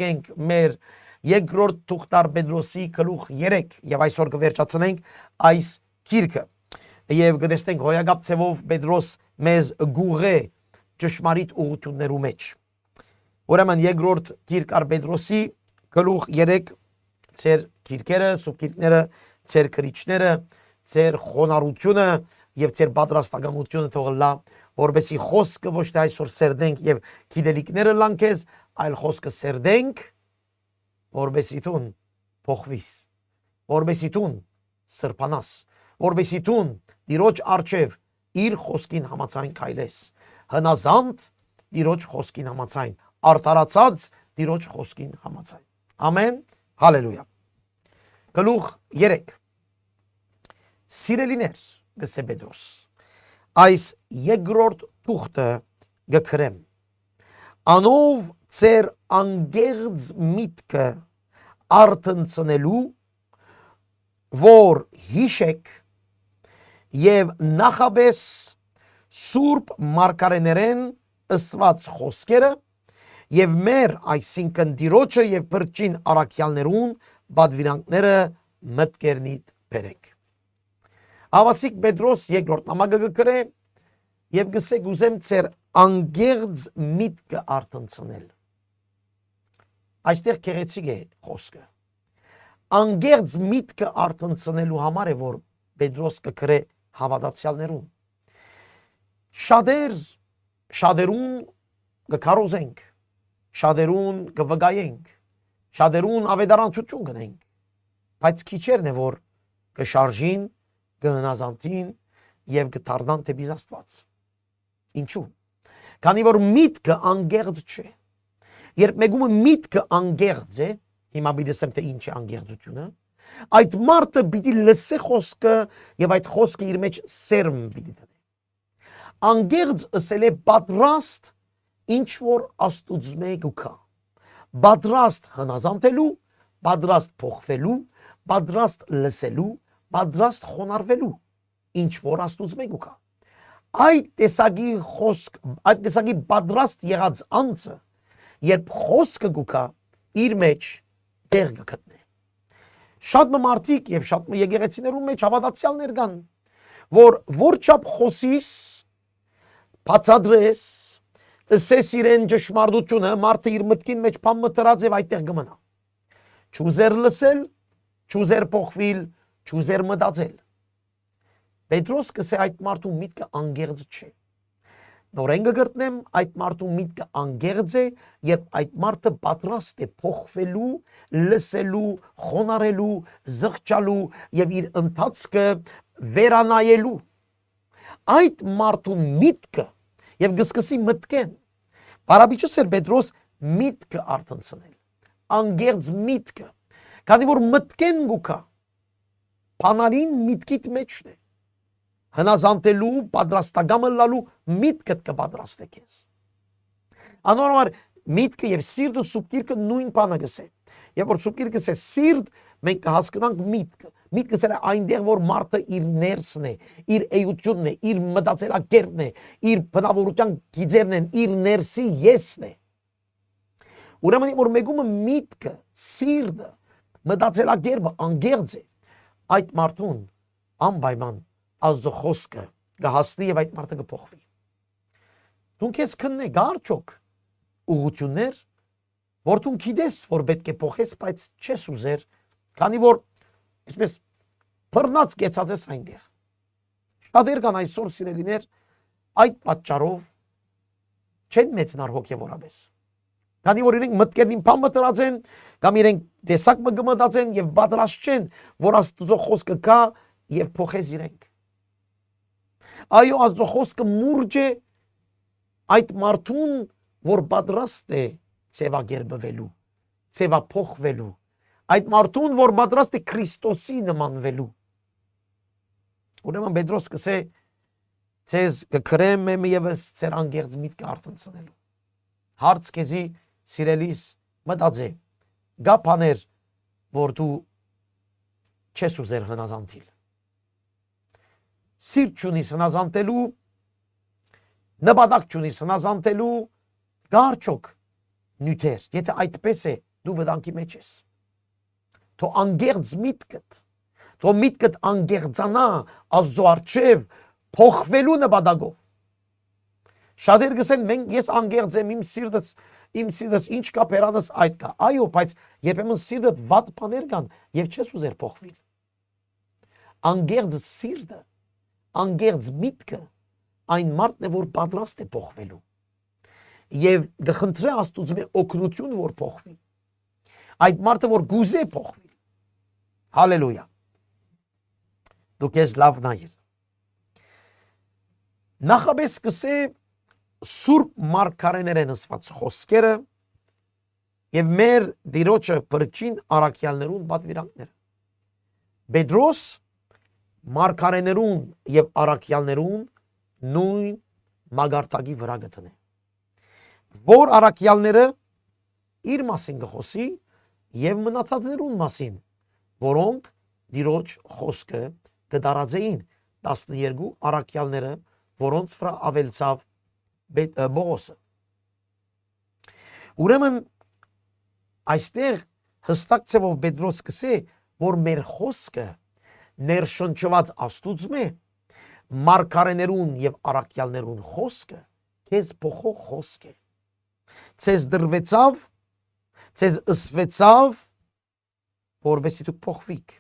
Գենք մեր երկրորդ Թուղթար Պետրոսի գլուխ 3 եւ այսօր կվերջացնենք այս գիրքը եւ կտեսնենք հոյակապ ցևով Պետրոս մեզ գուղե ճշմարիտ ուղղություններու մեջ։ Ուրեմն երկրորդ Գիրք Պետրոսի գլուխ 3 ծեր գիրքերը, սուբգիրքները, ծեր քրիչները, ծեր խոնարհությունը եւ ծեր պատրաստակամությունը թողլա, որբեսի խոսքը ոչ թե այսօր սերդենք եւ գիտելիքները լանքես, այլ խոսքը սերդենք, որբեսի տուն փոխվիս, որբեսի տուն սրբանաս, որբեսի տուն Տիրոջ արչև իր խոսքին համաձայն քայլես, հնազանդ Տիրոջ խոսքին համաձայն, արդարացած Տիրոջ խոսքին համաձայն։ Ամեն, հալելույա։ Գլուխ 3 Սիրելիներ, գսե Պետրոս, այս երկրորդ թուղթը գքրեմ, անով ծեր անգեղծ միտքը արթնցնելու, որ հիշեք եւ նախաբես սուրբ մարգարեներեն ըսված խոսքերը եւ մեր այսինքն Տիրոջը եւ բրճին առաքյալներուն բադվիրանքները մտքերնիդ բերեք։ Ավասիկ Պետրոս երկրորդ նամակը գկրե եւ գսե գուզեմ ծեր անգեղծ միտքը արթնցնել։ Այստեղ քեղեցիկ է խոսքը։ Անգեղծ միտքը արթնցնելու համար է որ Պետրոս կգրե հավատացյալներուն։ Շատերուն կքարոզենք, շատերուն կվգայենք, շատերուն ավետարանչություն գնենք, բայց քիչերն է որ կշարժին, կհնազանդին եւ կդառնան դեպի Աստված։ Ինչու՞։ Քանի որ միտքը անգեղծ չէ։ Երբ մեկումը միտքը անգեղծ է, հիմա բիդեսեմ թե ինչ է անգեղծությունը, այդ մարդը պիտի լսե խոսքը եւ այդ խոսքը իր մեջ սերմ պիտի դնի։ Անգեղծ ըսել է պատրաստ ինչ որ Աստուծմե գուքա։ Պատրաստ հնազանդելու, պատրաստ փոխվելու, պատրաստ լսելու, պատրաստ խոնարհվելու, ինչ որ Աստուծմե գուքա։ Այդ տեսակի խոսք, այդ տեսակի պատրաստ եղած անձը, երբ խոսքը գուքա, իր մեջ տեղ կգտնի։ Շատ մարդիկ եւ շատ եկեղեցիներում մեջ հավատացյալներ կան, որ չափ խոսիս, բացադրես, ըսես իրեն ճշմարտությունը, մարդը իր մտքին մեջ բան մտրած եւ այդտեղ կմնա։ Չուզեր լսել, չուզեր փոխվել, չուզեր մտածել։ Պետրոս կսե այդ մարդու միտքը անգեղծ չէ։ Նորեն կգտնեմ այդ մարդու միտքը անգեղծ է, երբ այդ մարդը պատրաստ է փոխվելու, լսելու, խոնարհելու, զղջալու եւ իր ընթացքը վերանայելու։ Այդ մարդու միտքը եւ գսկսի մտքեն։ Բարաբիճս էր Պետրոս միտքը արթնցնել։ Անգեղծ միտքը, քանի որ մտքեն գուքա, բանալին միտքիդ մեջն է։ Հնազանդելու, պատրաստակամը լալու միտքդ կպատրաստե քեզ։ Անորմար միտքը եւ սիրտը սուբգիրքը նույն բանը գսե։ Եվ որ սուբգիրքը գսե սիրտ, մենք կհասկանանք միտքը։ Միտքը սա այնտեղ որ մարդը իր ներսն է, իր էությունն է, իր մտածելակերպն է, իր բնավորության գիծերն են, իր ներսի եսն է։ Ուրեմն որ մեկումը միտքը, սիրտը, մտածելակերպը անգեղծ է, այդ մարդուն անպայման Աստծո խոսքը կհասնի եւ այդ մարդը կփոխվի։ Դու քեզ քննե գարչոք ուղություններ, որ դու գիտես, որ պետք է փոխես, բայց չես ուզեր, քանի որ այսպես բռնած կեցած ես այնտեղ։ Շատեր կան այսօր սիրելիներ այդ պատճառով չեն մեծնար հոգեվորապես։ Քանի որ իրենք մտքերին բան մտրած են, կամ իրենք տեսակ մգմտած են եւ պատրաստ չեն, որ Աստծո խոսքը կա եւ փոխես իրենք։ Այո, Աստծո խոսքը մուրջ է այդ մարդուն, որ պատրաստ է ցեվագերբվելու, ցեվափոխվելու, այդ մարդուն, որ պատրաստ է Քրիստոսի նմանվելու։ Ուրեմն Պետրոս կսե ցեզ կքրեմ եմ եւս ծեր անգեղծ միտքը արթնցնելու։ Հարց քեզի սիրելիս մտածե, գա բաներ, որ դու չես ուզեր հնազանդիլ։ Սիրտ չունիս հնազանդելու, նպատակ չունիս հնազանդելու, գարչոք նյութեր, եթե այդպես է, դու վտանգի մեջ ես։ Թո անգերձ միտքդ, թո միտքդ անգերձանա Աստծո առջև փոխվելու նպատակով։ Շատեր գսեն մենք ես անգերձ եմ, իմ սիրտս ինչ կա բերանս այդ կա։ Այո, բայց երբեմն սիրտդ վատ բաներ կան եւ չես ուզեր փոխվել։ Անգերձ սիրտը, անգերձ միտքը այն մարդն է, որ պատրաստ է փոխվելու։ Եվ գխնդրե Աստծուց մի օգնություն, որ փոխվի։ Այդ մարդը, որ գուզե փոխվի։ Հալելույա։ Դուք ես լավ նայիր։ Նախաբես կսե Սուրբ մարգարեներեն ասված խոսքերը եւ մեր դիրոջը բրճին առաքյալներուն պատվիրանքները։ Պետրոս մարգարեներուն եւ առաքյալներուն նույն մագարտակի վրա գտնե։ Որ առաքյալները իր մասին կխոսի եւ մնացածներուն մասին, որոնք դիրոջ խոսքը կդարածեին 12 առաքյալները, որոնց վրա ավելցավ Բողոսը։ Ուրեմն այստեղ հստակ ցեվով Պետրոս կսե, որ մեր խոսքը ներշնչված Աստուծո է, մարգարեներուն եւ առաքյալներուն խոսքը քեզ փոխող խոսք է։ Ցեզ դրվեցավ, ցեզ ըսվեցավ, որովհետեւ դուք փոխվիք։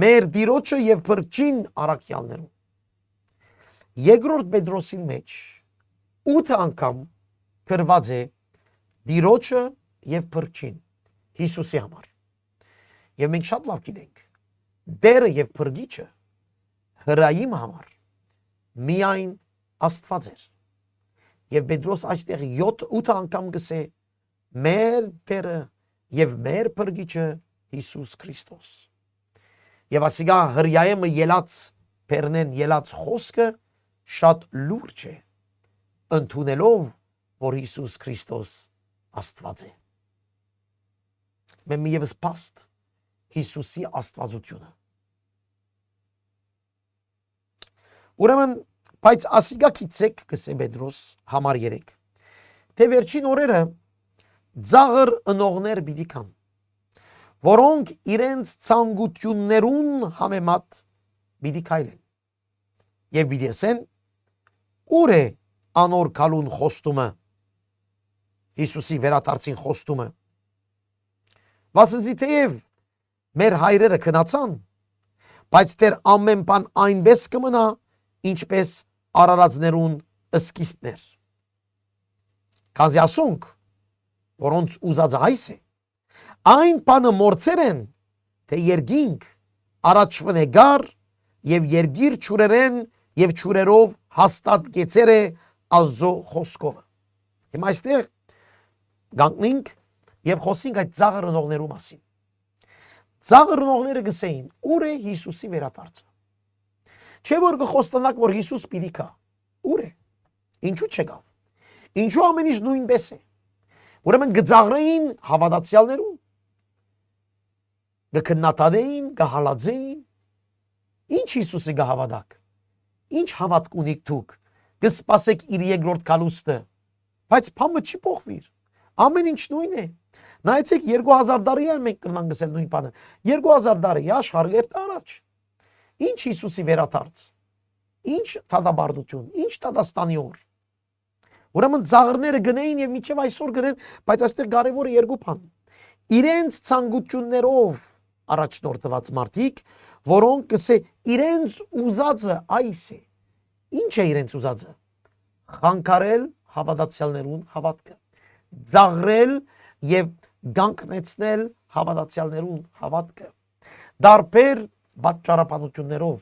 Մեր դիրոջը եւ բրճին առաքյալներուն Երկրորդ Պետրոսի մեջ 8 անգամ գրված է դիրոջը եւ բրճին Հիսուսի համար։ Եվ մենք շատ լավ գիտենք, դերը եւ բրգիչը հրայիմ համար միայն Աստված էր։ Եվ Պետրոս այստեղ 7-8 անգամ գսե մեր դերը եւ մեր բրգիչը Հիսուս Քրիստոս։ Եվ ասիգա հրայեմը ելած բերնեն ելած խոսքը շատ լուրջ է, ընդունելով, որ Հիսուս Քրիստոս Աստված է։ Մենք եւս փաստ Հիսուսի աստվածությունը։ Ուրեմն, բայց ասիգա գիտեք, գսե Պետրոս համար 3, թե վերջին օրերը ծաղր ընողներ պիտի կան, որոնք իրենց ցանկություններուն համեմատ պիտի քայլեն։ Եվ պիտի ասեն, ուր է անոր քալուն խոստումը, Հիսուսի վերադարձին խոստումը։ Վասնզի թեև մեր հայրերը քնացան, բայց դեռ ամեն բան այնպես կմնա, ինչպես արարածներուն սկիզբներ։ Քանզի ասոնք, որոնց ուզածը այս է, այն բանը մորցեր են, թե երկինք առաջվն է գար եւ երգիր ճուրերեն եւ ճուրերով հաստատ գեցեր է Աստծո խոսքով։ Հիմա այստեղ գանքնենք եւ խոսենք այդ ծաղր ընողներու մասին։ Ծաղր ընողները գսեին, ուր է Հիսուսի վերադարձը։ Չէ որ կխոստանաք, որ Հիսուս պիտի գա։ Ուր է։ Ինչու չեկավ։ Ինչու ամեն ինչ նույնպես է։ Ուրեմն գծաղրեին հավատացյալներուն։ Գքննադեին, գահալածեին։ Ինչ Հիսուսի գահավատակ։ Ինչ հավատք ունիք դուք, կսպասեք իր երկրորդ գալուստը, բայց բամը չի փոխվիր, ամեն ինչ նույն է։ Նայեցեք 2000 տարի է մենք կնանք գսել նույն բանը, 2000 տարի աշխարհ երթ առաջ։ Ինչ Հիսուսի վերադարձ, ինչ թադաբարդություն, ինչ Թադաստանի օր։ Ուրեմն ծաղրները գնային եւ միջև այսօր գնեն, բայց այստեղ կարևորը երկու բան։ Իրենց ցանկություններով առաջնորդված մարդիկ, որոնք կսե իրենց ուզածը այս է։ Ինչ է իրենց ուզածը։ Խանգարել հավատացյալներուն հավատքը, ծաղրել եւ գանքնեցնել հավատացյալներուն հավատքը, դարբեր պատճառաբանություններով,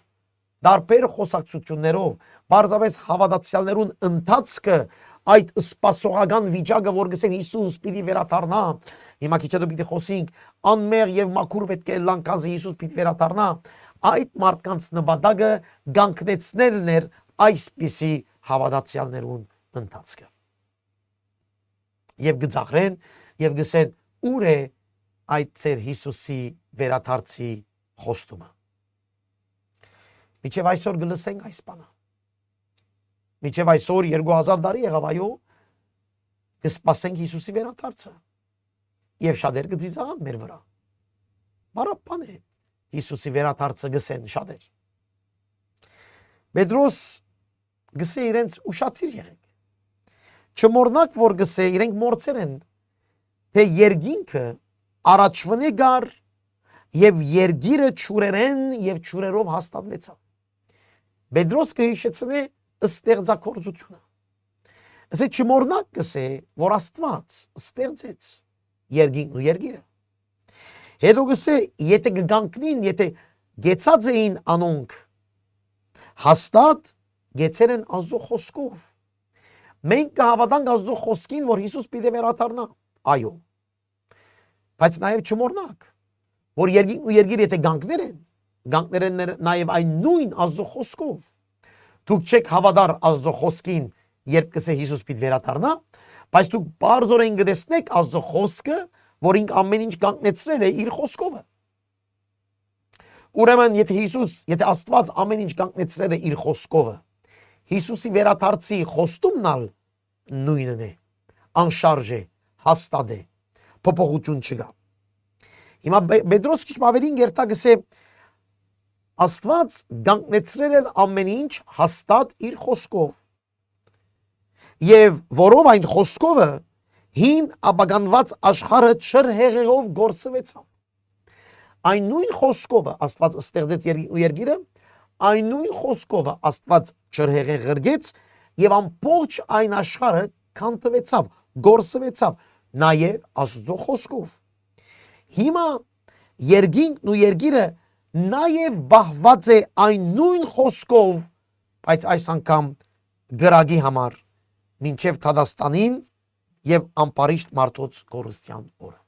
դարբեր խոսակցություններով, բարձրապես հավատացյալներուն ընթացքը այդ սպասողական վիճակը, որ գսեն Հիսուս պիտի վերադառնա, հիմա քիչ հետո պիտի խոսենք, անմեղ եւ մաքուր պետք է լանկազը Հիսուս պիտի վերադառնա, այդ մարդկանց նպատակը գանքնեցնելն էր այսպիսի հավատացյալներուն ընթացքը։ Եվ գծաղրեն եւ գսեն, ուր է այդ ծեր Հիսուսի վերադարձի խոստումը։ Միջև այսօր գլսենք այս բանը։ Միջև այսօր 2000 տարի եղավ, այո, կսպասենք Հիսուսի վերադարձը։ Եվ շատեր կծիծաղան մեր վրա։ Բարապան է Հիսուսի վերադարձը գսեն շատեր։ Պետրոս գսե իրենց ուշադիր եղեք։ Չմոռնաք, որ գսե իրենք մորցեր են, թե երկինքը առաջվնե գար եւ երգիրը ճուրերեն եւ ճուրերով հաստատվեցավ։ Պետրոս կհիշեցնե ստեղծագործությունը։ Ասե չմոռնաք գսե, որ Աստված ստեղծեց երկինքն ու երգիրը։ Հետո գսե, եթե կգանքնին, եթե գեցած էին անոնք, հաստատ գեցեր են Աստծո խոսքով։ Մենք կհավատանք Աստծո խոսքին, որ Հիսուս պիտի վերադառնա։ Այո։ Բայց նաև չմոռնաք, որ երկինքն ու երգիրը եթե գանքներ են նաև այն նույն Աստծո խոսքով։ Դուք չեք հավատար Աստծո խոսքին, երբ կսե Հիսուս պիտի վերադառնա, բայց դուք բարձորեն կտեսնեք Աստծո խոսքը, որ ինք ամեն ինչ կանգնեցրել է իր խոսքով։ Ուրեմն եթե Աստված ամեն ինչ կանգնեցրել է իր խոսքով, Հիսուսի վերադարձի խոստումն նույնն է, անշարժ է, հաստատ է, փոփոխություն չկա։ Հիմա Պետրոս քիչ ավելին երթա գսե Աստված կանգնեցրել է ամեն ինչ հաստատ իր խոսքով։ Եվ որով այն խոսքովը հին ապագանված աշխարհը չրհեղեղով գործվեցավ։ Այն նույն խոսքովը Աստված ստեղծեց երկիրը, այն նույն խոսքովը Աստված չրհեղեղ գրգեց եւ ամբողջ այն աշխարհը քանթվեցավ, գործվեցավ, նաեւ Աստծո խոսքով։ Հիմա երկինքն ու երգիրը նաեւ բահված է այն նույն խոսքով, բայց այս անգամ գրագի համար, մինչև Թադաստանին եւ ամպարիշտ մարդոց կորստյան օրը։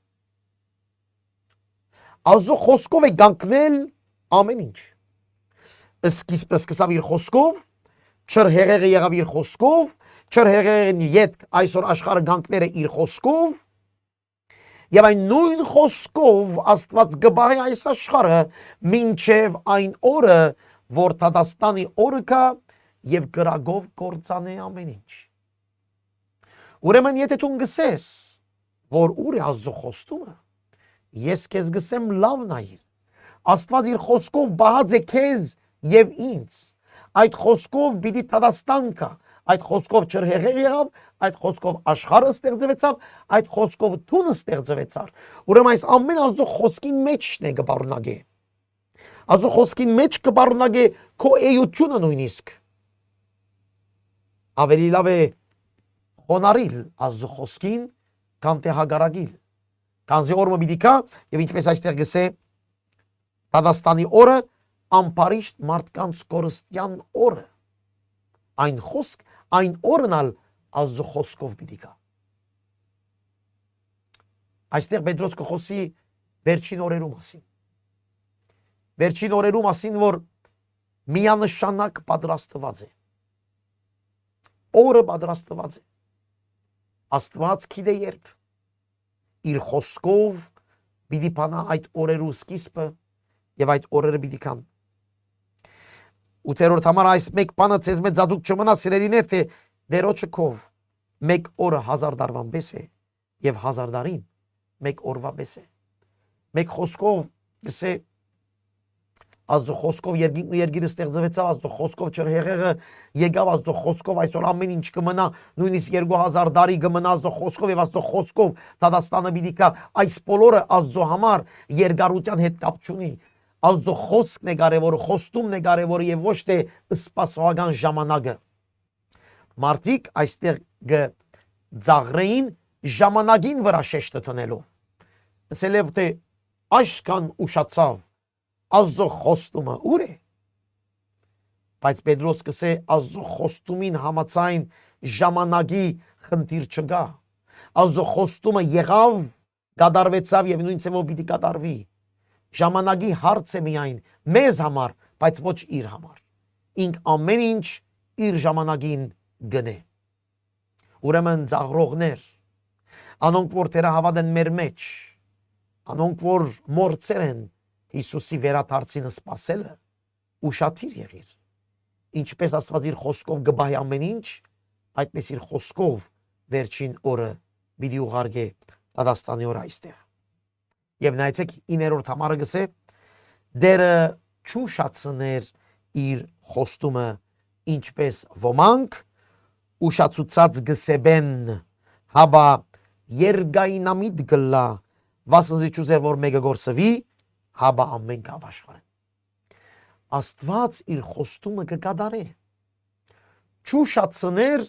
Աստծո խոսքով է գանքնել ամեն ինչ։ Սկիզբը սկսավ իր խոսքով, չրհեղեղը եղավ իր խոսքով, չրհեղեղն յետք այսօր աշխարհը գանքները իր խոսքով, եւ այն նույն խոսքով Աստված գբահի այս աշխարհը մինչև այն օրը, որ Թադաստանի օրը կա եւ գրագով կործանե ամեն ինչ։ Ուրեմն եթե դու գսես, որ ուր է Աստծո խոստումը, ես քեզ գսեմ լավ նայիր։ Աստված իր խոսքով բահած է քեզ եւ ինձ։ Այդ խոսքով պիտի Թադաստան կա, այդ խոսքով չրհեղեղ եղավ, այդ խոսքով աշխարհը ստեղծվեցավ, այդ խոսքով տունը ստեղծվեցավ։ Ուրեմն այս ամեն Աստծո խոսքին մեջն է կբառնագե։ Աստծո խոսքին մեջ կբառնագե քո էությունը նույնիսկ։ Ավելի լավ է խոնարհիլ Աստծո խոսքին, քան թե հագարագիլ։ Քանզի օրը պիտի կա եւ ինչպես այստեղ գսե Թադաստանի օրը ամպարիշտ մարդկանց կորստյան օրը։ Այն խոսք, այն օրն ալ Աստծո խոսքով պիտի կա։ Այստեղ Պետրոս կխոսի վերջին օրերու մասին։ Վերջին օրերու մասին, որ միանշանակ պատրաստված է։ Օրը պատրաստված է։ Աստված գիտե երբ իր խոսքով պիտի բանա այդ օրերու սկիզբը եւ այդ օրերը պիտի կան։ 8-րդ համար այս մեկ բանը ցեզ մեծ զադուկ չմնա սիրելիներ, թե դերոջը քով մեկ օրը 1000 դարվան պես է եւ 1000 դարին մեկ օրվա պես է։ Մեկ խոսքով գսե Աստծո խոսքով երկինքն ու երգիրը ստեղծվեցավ, Աստծո խոսքով չրհեղեղը եկավ, Աստծո խոսքով այսօր ամեն ինչ կմնա, նույնիսկ 2000 տարի կմնա Աստծո խոսքով եւ Աստծո խոսքով Թադաստանը պիտի կա։ Այս բոլորը Աստծո համար երկարության հետ կապ չունի։ Աստծո խոսքն է կարևորը, խոստումն է կարևորը եւ ոչ թե սպասողական ժամանակը։ Մարդիկ այստեղ գծաղրեին ժամանակին վրա շեշտը տնելով։ Ասելով թե աշկան ուշացավ Աստծո խոստումը ուր է։ Բայց Պետրոս կսե Աստծո խոստումին համաձայն ժամանակի խնդիր չկա։ Աստծո խոստումը եղավ, կատարվեցավ եւ նույն ցեվով պիտի կատարվի։ Ժամանակի հարց է միայն մեզ համար, բայց ոչ իր համար։ Ինք ամեն ինչ իր ժամանակին գնե։ Ուրեմն ծաղրողներ, անոնք որ թերահավատ են մեր մեջ, անոնք որ մորցեր են Հիսուսի վերադարձին սպասելը, ուշադիր եղիր։ Ինչպես Աստված իր խոսքով գբահի ամեն ինչ, այդպես իր խոսքով վերջին օրը պիտի ուղարկե Դադաստանի օր այստեղ։ Եվ նայեցեք 9-րդ համարը գսե դերը չուշացներ իր խոստումը ինչպես ոմանք ուշացուցած գսեբեն հաբա երգայնամիտ գլա վասնզի չուզեր որ մեկը գործվի հաբա ամեն կապաշխարեն Աստված իր խոստումը կկատարե չուշացներ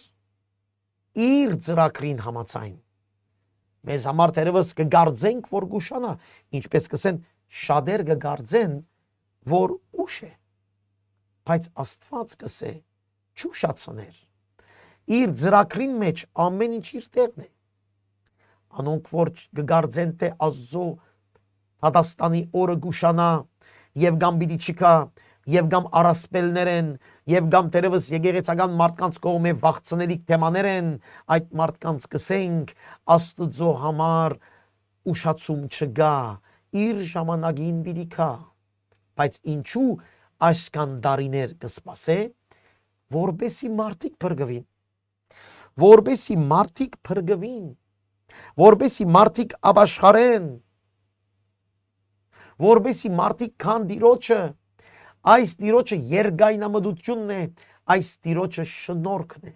իր ծրագրին համաձայն մեզ համար թերևս կգարձենք որ գուշանա ինչպես կսեն շատեր կգարձեն որ ուշ է բայց Աստված կսե չուշացներ իր ծրագրին մեջ ամեն ինչ իր տեղն է անոնք որ կգարձեն թե Աստծո Դադաստանի օրը գուշանա եւ գամ պիտի չկա եւ գամ առասպելներ են եւ գամ թերևս եկեղեցական մարդկանց կողմէ վախցնելիք թեմաներ են այդ մարդկանց կսենք Աստծո համար ուշացում չգա իր ժամանակին պիտի կա բայց ինչու աշկան դարիներ կսպասե որբեսի մարդիկ փրկվին որբեսի մարդիկ փրկվին որբեսի մարդիկ ապաշխարեն որբեսի մարդիկ քան Տիրոջը այս Տիրոջը երգայնամտությունն է այս Տիրոջը շնորհքն է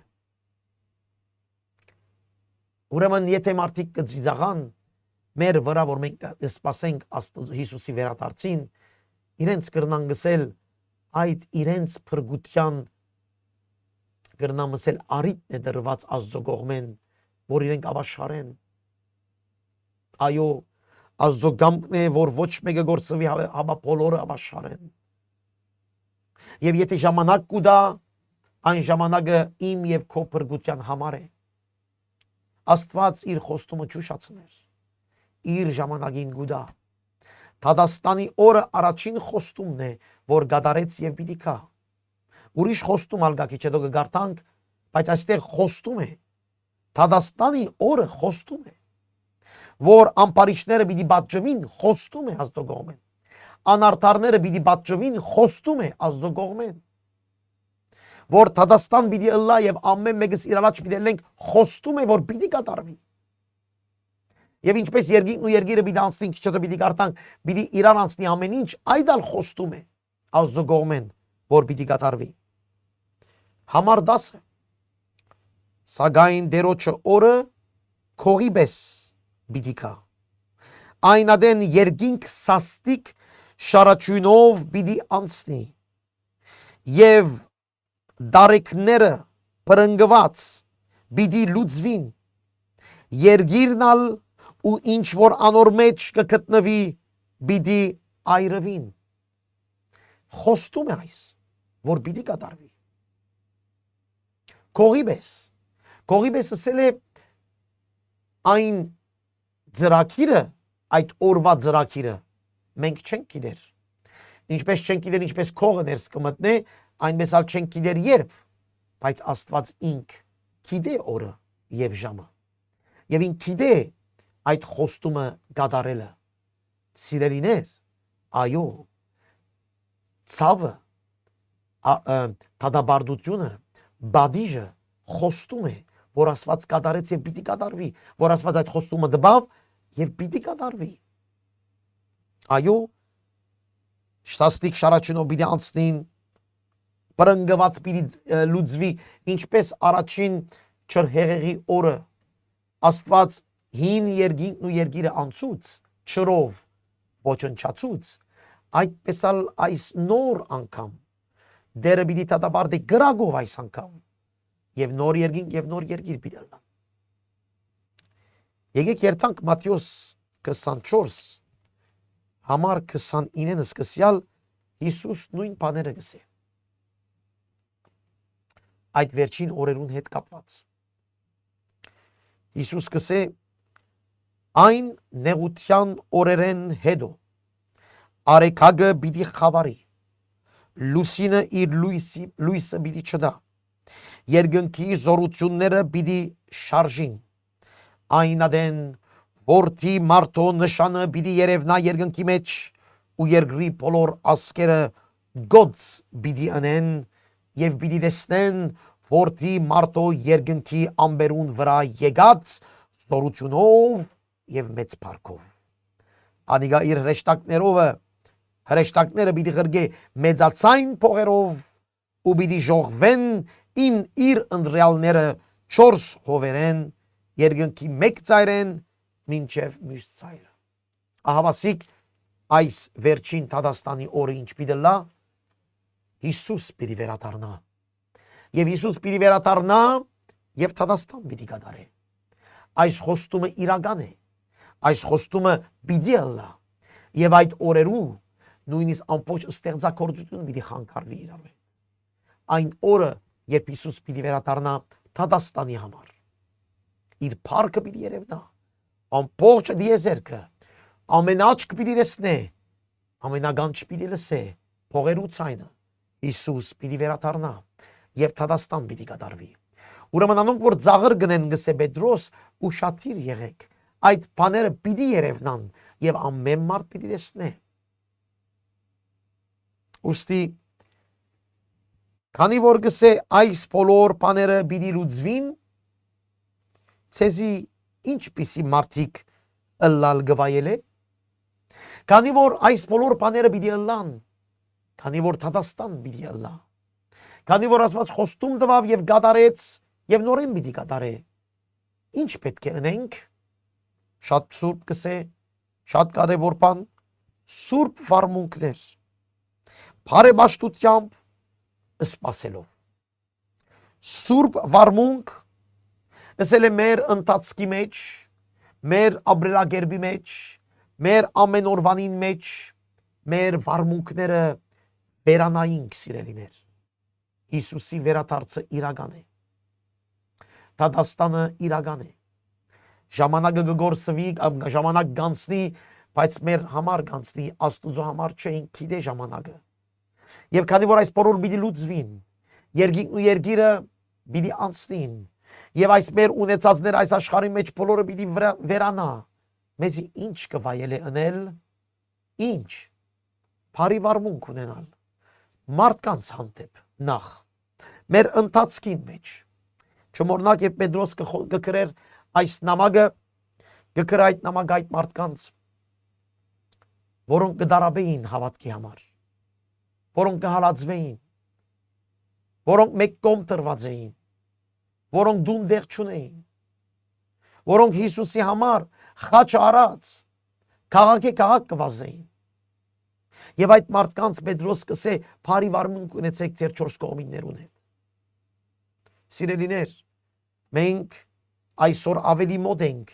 ուրեմն եթե մարդիկ կծիզաղան մեր վրա որ մենք սպասենք Հիսուսի վերադարձին իրենց կրնան գսել այդ իրենց փրկության կրնան մսել արիտն է դրված Աստծո կողմեն որ իրենք ապաշխարեն այո Աստծո գամքն է որ ոչ մեկը գործվի հաբա բոլորը ապաշխարեն եւ եթե ժամանակ կուտա այն ժամանակը իմ եւ քո փրկության համար է Աստված իր խոստումը չուշացներ իր ժամանակին գուտա Դադաստանի օրը առաջին խոստումն է որ գադարեց եւ պիտի կա ուրիշ խոստում ալգակի չդո կգարտանք բայց այստեղ խոստում է Դադաստանի օրը խոստում է որ ամպարիչները պիտի պատժվին խոստում է Աստծո կողմեն անարդարները պիտի պատժվին խոստում է Աստծո կողմեն որ Դադաստան պիտի ըլլա եւ ամեն մեկս իր առաջ պիտի լենք խոստում է որ պիտի կատարվի եւ ինչպես երկինքն ու երկիրը պիտի անցնին քիչ հետո պիտի կարտանք պիտի իրար անցնի ամեն ինչ այդալ խոստում է Աստծո կողմեն որ պիտի կատարվի համար 10 սակայն դերոջը օրը քողիբես պիտի կա այն ադեն երկինք սաստիկ շարաչյունով պիտի անցնի եւ դարեկները պրնգված պիտի լուծվին երկիրնալ ու ինչ որ անոր մեջ կգտնվի պիտի այրվին խոստում է այս որ պիտի կատարվի Քողիբես ասել է այն ծրագիրը այդ օրվա ծրագիրը մենք չենք գիտեր ինչպես չենք գիտեր ինչպես քողը ներս կմտնե այնպես ալ չենք գիտեր երբ բայց Աստված ինք գիտե օրը եւ ժամը եւ ինք գիտե այդ խոստումը կատարելը սիրելիներ այո ցավը դադարությունը բադիժը խոստում է որ Աստված կատարեց եւ պիտի կատարվի որ Աստված այդ խոստումը դբավ եւ պիտի կատարվի այո շտաստիկ շարաչյունով պիտի անցնին պրնգված պիտի լուծվի ինչպես առաջին չրհեղեղի օրը Աստված հին երկինքն ու երկիրը անցուց չրով ոչնչացուց այդպես ալ այս նոր անգամ դերը պիտի դատապարտի գրագով այս անգամ եւ նոր երկինք եւ նոր երկիր պիտի լան եկեք երթանք Մատթեոս 24 համար 29-ը սկսյալ Հիսուս նույն բաները գսե այդ վերջին օրերուն հետ կապված Հիսուս գսե այն նեղության օրերեն հետո արեքագը պիտի խավարի լուսինը իր լույսը պիտի չդա երկնքի զորությունները պիտի շարժին այն ադեն որթի մարդո նշանը պիտի երևնա երկնքի մեջ ու երկրի բոլոր ազգերը գոց պիտի անեն եւ պիտի տեսնեն որթի մարդո երկնքի ամբերուն վրա եկած ստորությունով եւ մեծ փառքով։ Անիգա իր հրեշտակները պիտի ղրգե մեծացայն փողերով ու պիտի ժողվեն իր ընտրյալները 4 հովերեն երկնքի մեկ ծայրեն մինչև մյուս ծայրը։ Ահավասիկ այս վերջին Թադաստանի օրը ինչ պիտի լա, Հիսուս պիտի վերադառնա։ Եվ Հիսուս պիտի վերադառնա եւ Թադաստան պիտի կատարե։ Այս խոստումը իրական է։ Այս խոստումը պիտի լա։ Եվ այդ օրերու նույնիսկ ամբողջ ստեղծագործություն պիտի խանգարվի իրար հետ։ Այն օրը, երբ Հիսուս պիտի վերադառնա Թադաստանի համար։ Իր փառքը պիտի երևնա։ Ամբողջ դիեզերքը ամենաճկ պիտի տեսնե, ամենագանչ պիտի լսե, փողերու ցայնը։ Հիսուս պիտի վերադառնա եւ Թադաստան պիտի կատարվի։ Ուրեմն անոնք որ ծաղր գնեն գսե Պետրոս ուշադիր եղեք։ Այդ բաները պիտի երևնան եւ ամեն մարդ պիտի տեսնե։ Ուստի քանի որ գսե այս բոլոր բաները պիտի լուծվին, ցեզի ինչպիսի մարդիկ ըլլալ գվայել է։ Քանի որ այս բոլոր բաները պիտի ըլլան, քանի որ Թադաստան պիտի ըլլա, քանի որ Աստված խոստում տվավ եւ կատարեց եւ նորեն պիտի կատարե, ինչ պետք է անենք։ Շատ սուրբ գսե, շատ կարևոր բան, սուրբ վարմունքներ, բարեպաշտությամբ սպասելով։ Սուրբ վարմունք ասել է մեր ընթացքի մեջ, մեր ապրելակերպի մեջ, մեր ամեն օրվանին մեջ, մեր վարմունքները վերանայինք սիրելիներ։ Հիսուսի վերադարձը իրական է։ Թադաստանը իրական է։ Ժամանակը կգործվի, ժամանակ գանցնի, բայց մեր համար գանցնի, Աստուծո համար չէին գիտե ժամանակը։ Եվ քանի որ այս բոլոր պիտի լուծվին, երկինքն ու երկիրը պիտի անցնին, եւ այս մեր ունեցածները այս աշխարհի մեջ բոլորը պիտի վերանա, մեզի ինչ կվայել է անել, ինչ բարի վարմունք ունենալ մարդկանց հանդեպ նախ մեր ընթացքին մեջ։ Չմոռնաք եւ Պետրոս կգրեր այս նամակը, կգր այդ նամակը այդ մարդկանց, որոնք կդարաբեին հավատքի համար, որոնք կհալածվեին, որոնք մեկ կողմ տրված էին, որոնք դուն դեղ չունեին, որոնք Հիսուսի համար խաչ արած քաղաք կվազեին։ Եվ այդ մարդկանց Պետրոս կսե բարի վարմունք ունեցեք ձեր 4 կողմիններուն հետ։ Սիրելիներ, մենք այսօր ավելի մոտ ենք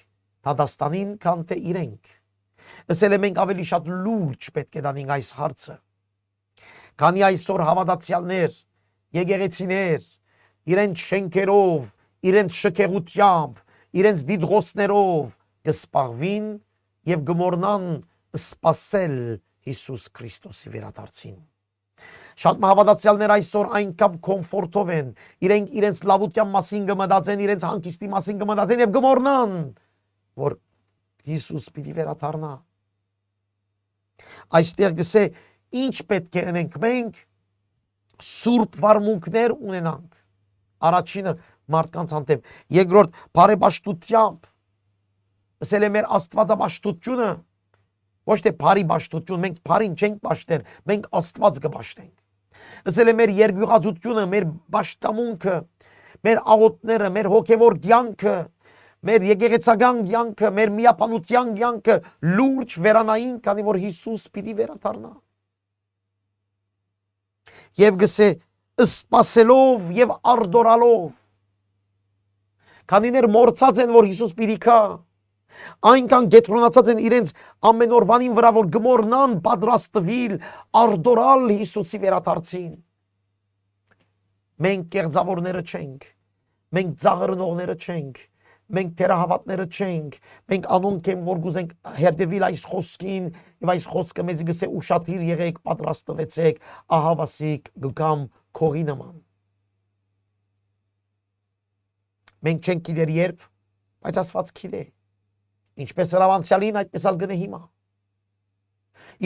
Թադաստանին, քան թե իրենք։ Ասել է մենք ավելի շատ լուրջ պետք է դանենք այս հարցը։ Քանի այսօր հավատացյալներ, եկեղեցիներ, իրենց շենքերով, իրենց շքեղությամբ, իրենց դիդղոսներով կսպաղվին եւ գմորնան սպասել Հիսուս Քրիստոսի վերադարձին։ Շատ հավատացյալներ այսօր այնքան կոմֆորտով են, իրենք իրենց լավության մասին կմտածեն, իրենց հանգիստի մասին կմտածեն եւ գմորնան, որ Հիսուս պիտի վերադառնա։ Այստեղ գսե ինչ պետք է անենք մենք սուրբ վարմունքներ ունենանք։ Առաջինը մարդկանց հանդեպ, երկրորդ բարեպաշտությամբ։ Ասել է մեր աստվածապաշտությունը, ոչ թե բարի պաշտություն, մենք բարին չենք պաշտել, մենք Աստված կպաշտենք։ Ասել է մեր երկյուղածությունը, մեր պաշտամունքը, մեր աղոթները, մեր հոգևոր կյանքը, մեր եկեղեցական կյանքը, մեր միապանության կյանքը լուրջ վերանային, քանի որ Հիսուս պիտի վերադառնա։ Եվ գսե սպասելով եւ արդորալով։ Քանիներ մորցած են, որ Հիսուս պիտի գա, այնքան գետրոնացած են իրենց ամեն օրվանին վրա, որ գմորնան պատրաստվել արդորալ Հիսուսի վերադարձին։ Մենք կեղծավորները չենք, մենք ծաղրնողները չենք, մենք թերահավատները չենք, մենք անոնք են, որ գուզենք հետևել այս խոսքին, եւ այս խոսքը մեզ գսե ուշադիր եղեք, պատրաստվեցեք, ահավասիկ գամ քողի նման։ Մենք չենք գիտեր երբ, բայց Աստված գիտե։ Ինչպես հրավանցյալին, այդպես ալ գնե հիմա։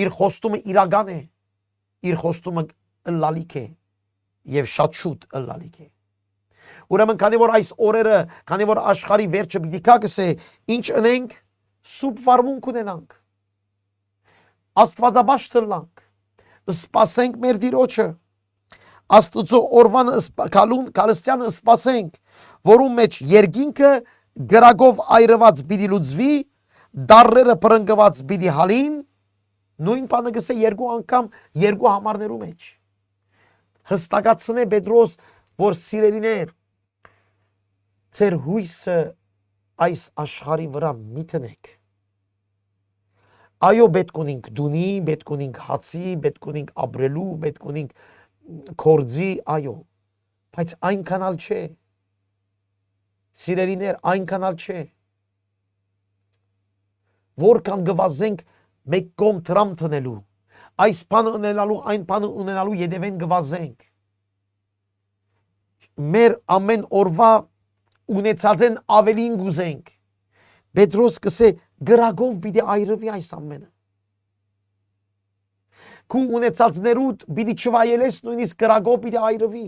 Իր խոստումը իրական է, իր խոստումը ըլլալիք է եւ շատ շուտ ըլլալիք է։ Ուրեմն քանի որ այս օրերը, քանի որ աշխարհի վերջը պիտի գա գսե, ինչ ընենք, սուբ վարմունք ունենանք։ Աստվածաբաշտ լանք, սպասենք մեր Տիրոջը, Աստծո օրվանը քալստյանը սպասենք, որում մեջ երկինքը գրագով այրված պիտի լուծվի, դառերը բրնգված պիտի հալին, նույն բանը գսե երկու անգամ երկու համարներու մեջ։ Հստակացնե Պետրոս, որ սիրելիներ, ձեր հույսը այս աշխարհի վրա մի տնեք։ Այո, պետք ունենք դունի, պետք ունենք հացի, պետք ունենք ապրելու, պետք ունենք կորձի, այո, բայց այնքանալ չէ։ Սիրելիներ, այնքանալ չէ։ Որքան գվազենք մեկ կողմ տրամ տնելու, այս բանը ունենալու, այն բանը ունենալու յետևեն գվազենք։ Մեր ամեն օրվա ունեցածեն ավելին գուզենք։ Պետրոս կսե գրագով պիտի այրվի այս ամենը։ Քու ունեցածներուդ պիտի չվայելես նույնիսկ գրագով պիտի այրվի։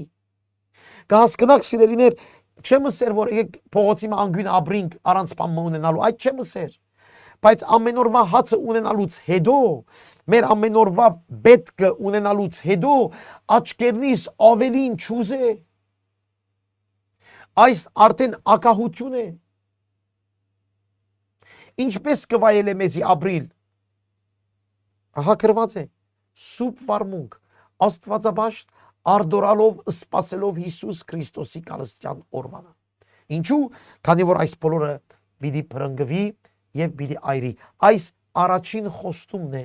Կհասկնաք սիրելիներ, չեմ ասեր որ եկեք փողոցի անգույն ապրինք առանց բան ունենալու, այդ չեմ ասեր։ Բայց ամեն օրվա հացը ունենալուց հետո, մեր ամեն օրվա պետքը ունենալուց հետո աչքերնից ավելին չուզե։ Այս արդեն ակահություն է։ Ինչպես կվայել է մեզի ապրիլ։ Ահա գրված է սուբ վարմունք, աստվածաբաշտ արդորալով սպասելով Հիսուս Քրիստոսի կալստյան օրվանը։ Ինչու, քանի որ այս բոլորը պիտի բրնգվի եւ պիտի այրի։ Այս առաջին խոստումն է,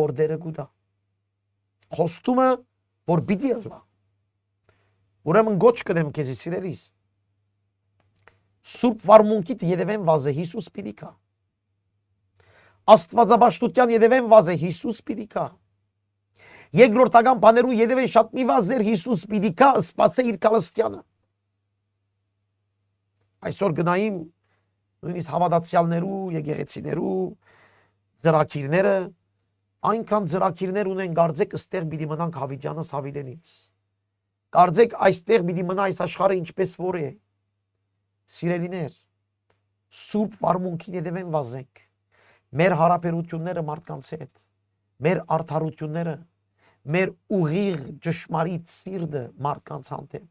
որ դերը գուտա։ Խոստումը, որ պիտի ըլլա։ Ուրեմն գոչ կդեմ քեզի սիրելիս։ Սուրբ վարմունքիդ յետևեն վազե Հիսուս պիտի կա։ Աստվածաբաշտության յետևեն վազե Հիսուս պիտի կա։ Երկրորդական բաներու յետևեն շատ մի վազեր Հիսուս պիտի կա, սպասե իր կալստյանը։ Այսօր գնայիմ նույնիսկ հավատացյալներու, եկեղեցիներու ծրագիրները, այնքան ծրագիրներ ունեն, կարծեք այստեղ պիտի մնանք Հավիտյանս Հավիտենից։ Կարծեք այստեղ պիտի մնա այս աշխարհը ինչպես որ է։ Սիրելիներ, սուրբ վարմունքին յետևեն վազենք։ Մեր հարաբերությունները մարդկանց հետ, մեր արդարությունները, մեր ուղիղ ճշմարիտ սիրտը մարդկանց հանդեպ։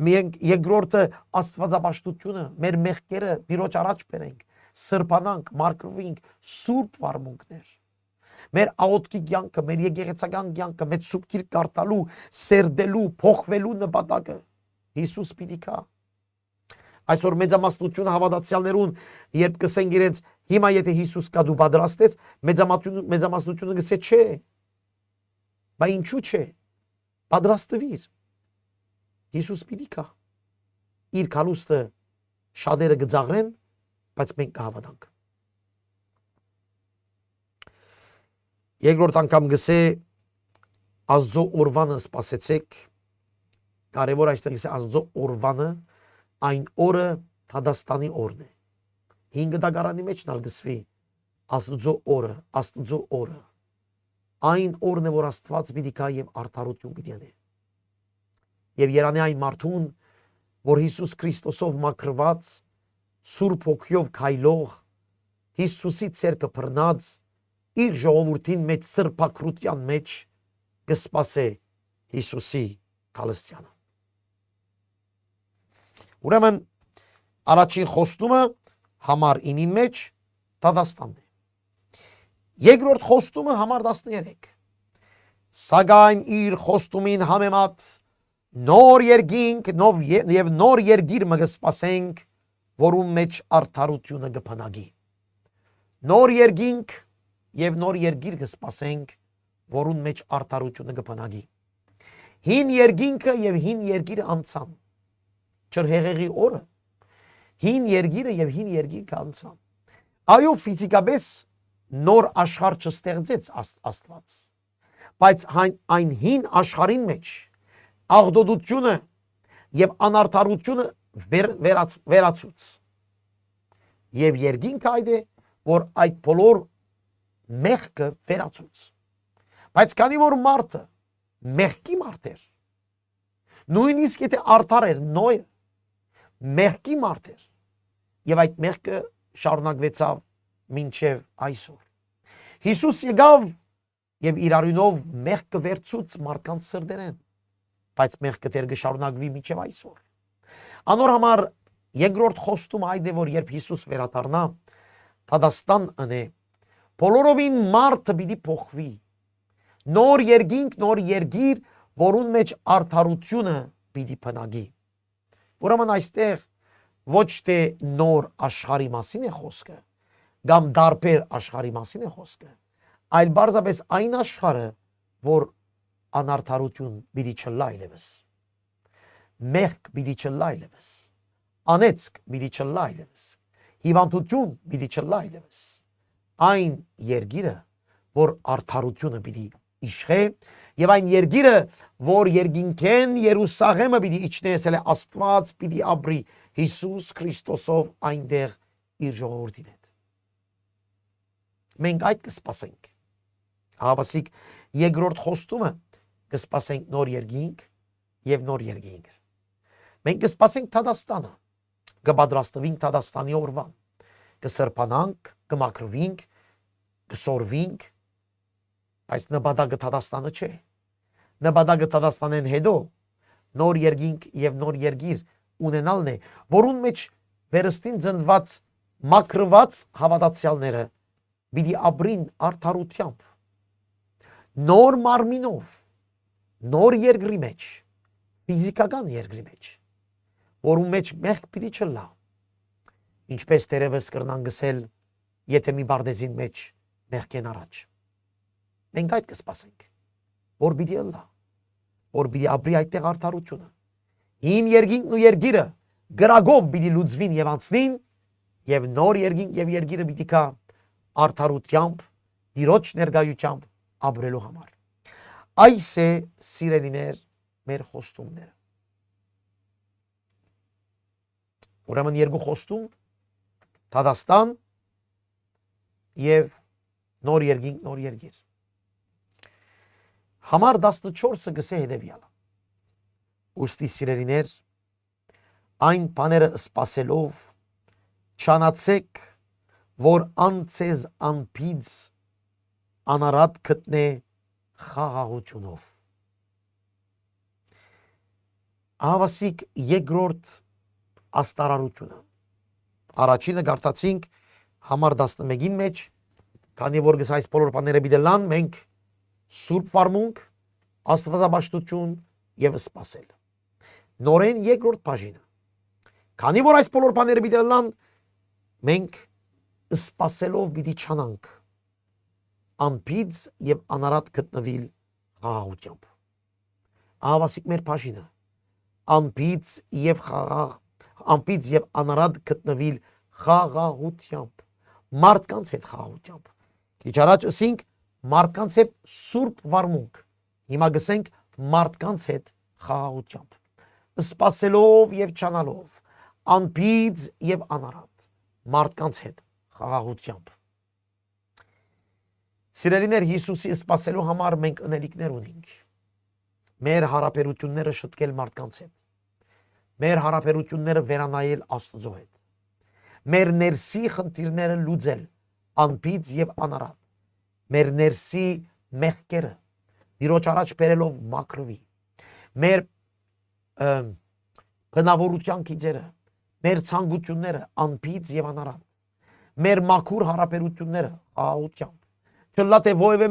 Մենք երկրորդը աստվածաբաշտությունը, մեր մեղքերը Տիրոջ առաջ բերենք, սրբանանք, մարգրվենք, սուրբ վարմունքներ։ Մեր աղոթքի կյանքը, մեր եկեղեցական կյանքը, մեր սուրբ գիրք կարդալու, սերդելու, փոխվելու նպատակը Հիսուս պիտի կա։ Այսօր մեծամասնությունը հավատացյալներուն, երբ կսենք իրենց հիմա եթե Հիսուս կա դու պատրաստ ես, մեծամասնությունը գսե չէ։ Բայց ինչու չէ։ Պատրաստվիր։ Հիսուս պիտի կա։ Իր կալուստը շատերը գծաղրեն, բայց մենք կհավատանք։ Երկրորդ անգամ գսե Աստծո օրվանը սպասեցեք։ Կարևոր այստեղ գսե Աստծո օրվանը այն օրը Թադաստանի օրն է։ 5 դագարանի մեջ նալ գսվի Աստծո օրը, Աստծո օրը։ Այն օրն է, որ Աստված պիտի կա եւ արդարություն պիտի անի։ Եվ երանի այն մարդուն, որ Հիսուս Քրիստոսով մաքրված, Սուրբ Հոգիով քայլող, Հիսուսի ցերկը բռնած, իր ժողովրդին մեջ սրբակրության մեջ կսպասե Հիսուսի կալստյանը։ Ուրեմն առաջին խոստումը համար 9-ին մեջ Թադաստանն է։ Երկրորդ խոստումը համար 13։ Սակայն իր խոստումին համեմատ նոր երկինք եւ նոր երգիր մը կսպասենք, որում մեջ արդարությունը կփնագի։ Նոր երկինք եւ նոր երգիր կսպասենք, որում մեջ արդարությունը կփնագի։ Հին երկինքը եւ հին երգիրը անցան։ Չրհեղեղի օրը հին երգիրը եւ հին երգիրը անցան։ Այո, ֆիզիկապես նոր աշխարհ չստեղծեց Աստված, բայց այն հին աշխարհին մեջ աղդոդությունը եւ անարդարությունը վերացուց։ Եվ երգինքը այդ է, որ այդ բոլոր մեղքը վերացուց։ Բայց քանի որ մարդը մեղքի մարդ էր, Նույնիսկ եթե արդար էր Նոյը, մեղքի մարդ էր, եւ այդ մեղքը շարունակվեցավ մինչև այսօր։ Հիսուս եկավ եւ իր արյունով մեղքը վերցուց մարդկանց սրտերեն, բայց մեղքը դեռ կշարունակվի մինչև այսօր։ Անոր համար երկրորդ խոստումը այդ է, որ երբ Հիսուս վերադառնա, Տադաստան ընե, բոլորովին մարդը պիտի փոխվի։ Նոր երկինք, նոր երգիր, որուն մեջ արդարությունը պիտի բնակի։ Ուրեմն այստեղ ոչ թե նոր աշխարհի մասին է խոսքը, կամ դարբեր աշխարհի մասին է խոսքը, այլ բարձրապես այն աշխարհը, որ անարդարություն պիտի չլա այլևս, մեղք պիտի չլա այլևս, անեծք պիտի չլա այլևս, հիվանդություն պիտի չլա այլևս, այն երգիրը, որ արդարությունը պիտի իշխե, եւ այն երգիրը, որ երկինքեն Երուսաղեմը պիտի իջնե, ասել է Աստված պիտի ապրի Հիսուս Քրիստոսով այնտեղ իր ժողովրդին հետ։ Մենք այդ կսպասենք։ Հավասիկ երկրորդ խոստումը կսպասենք նոր երկինք եւ նոր երկինք։ Մենք կսպասենք Տադաստանը, կպատրաստվենք Տադաստանի օրվան, կսրբանանք, կմաքրվենք, կսորվենք, բայց նպատակը Տադաստանը չէ։ Նպատակը Տադաստանեն հետո նոր երկինք եւ նոր երգիր ունենալն է, որուն մեջ վերստին ծնված մաքրված հավատացյալները պիտի ապրին արդարությամբ, նոր մարմինով, նոր երկրի մեջ, ֆիզիկական երկրի մեջ, որում մեջ մեղք պիտի չլա, ինչպես դերևս կրնան գսել, եթե մի բարդեզին մեջ մեղքեն առաջ։ Մենք այդ կսպասենք, որ պիտի ըլլա, որ պիտի ապրի այդտեղ արդարությունը։ Հին երկինքն ու երգիրը գրագով պիտի լուծվին եւ անցնին, եւ նոր երկինք եւ երգիրը պիտի կա արդարությամբ, Տիրոջ ներկայությամբ ապրելու համար։ Այս է սիրելիներ մեր խոստումները։ Ուրեմն երկու խոստում, Տադաստան եւ նոր երկինք, նոր երգիր։ Համար 14-ը գսե հետևյալը. Ուստի սիրելիներ, այն բաները սպասելով չանացեք, որ անցեզ անպիծ անարատ գտնե խաղաղությունով։ Ահավասիկ երկրորդ աստարարությունը։ Առաջինը գարտացինք համար 11-ին մեջ, քանի որ գս այս բոլոր բաները բիդելան, մենք սուրբ վարմունք, աստվածաբաշխություն եւ սպասել։ Նորեն երկրորդ բաժինը։ Քանի որ այս բոլոր բաները բիդելան, մենք սպասելով պիտի չանանք անպիծ եւ անարատ գտնվիլ խաղաղությամբ։ Ահավասիկ մեր բաժինը անպիծ եւ խաղաղ, անպիծ եւ անարատ գտնվիլ խաղաղությամբ, մարդկանց հետ խաղաղությամբ։ Քիչ առաջ ասինք մարդկանց հետ սուրբ վարմունք, հիմա գսենք մարդկանց հետ խաղաղությամբ, սպասելով եւ չանալով, անպիծ եւ անարատ, մարդկանց հետ խաղաղությամբ։ Սիրելիներ, Հիսուսի սպասելու համար մենք ընելիքներ ունենք։ Մեր հարաբերությունները շտկել մարդկանց հետ, մեր հարաբերությունները վերանայել Աստծո հետ, մեր ներսի խնդիրները լուծել անպիծ եւ անարատ, մեր ներսի մեղքերը Տիրոջ առաջ բերելով մաքրվի, մեր բնավորության գիծերը, մեր ցանկությունները անպիծ եւ անարատ, մեր մաքուր հարաբերությունները խաղաղությամբ, չլա թե որևէ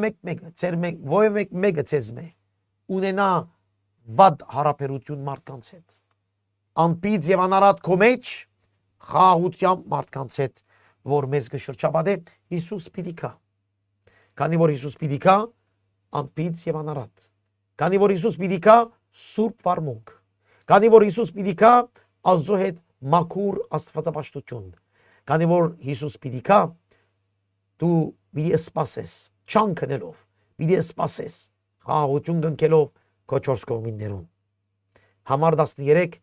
մեկը ցեզ մե ունենա վատ հարաբերություն մարդկանց հետ, անպիծ եւ անարատ քո մեջ խաղաղությամբ մարդկանց հետ, որ մեզ կշրջապատե, Հիսուս պիտի կա։ Քանի որ Հիսուս պիտի կա, անպիծ եւ անարատ։ Քանի որ Հիսուս պիտի կա, սուրբ վարմունք։ Քանի որ Հիսուս պիտի կա, Աստծո հետ մաքուր աստվածապաշտություն։ Քանի որ Հիսուս պիտի կա, դու պիտի սպասես, չանքնելով, պիտի սպասես, խաղաղություն գնքելով քո 4 կողմիններում։ Համար 13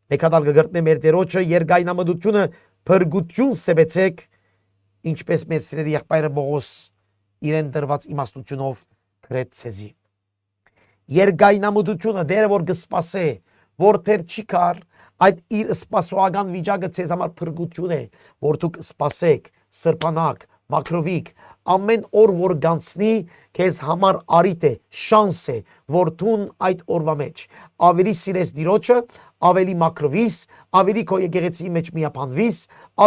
Մեկադալ կգրտնե մեր Տերոջը երկայնամտությունը փրկություն սեբեցեք, ինչպես մեր սիրելի եղբայրը Բողոս իրեն տրված իմաստությունով գրեց ցեզի։ Երկայնամտությունը դերը որ կսպասե, որ թեր չի կար, այդ իր սպասողական վիճակը ցեզ համար փրկություն է, որ դուք սպասեք, սրբանակ, մակրովիկ, ամեն օր որ գանցնի, քեզ համար արիտ է, շանս է, որ դուն այդ օրվա մեջ ավելի սիրես Տիրոջը, ավելի մակրվիս, ավելի քո եկեղեցի մեջ միապանվիս,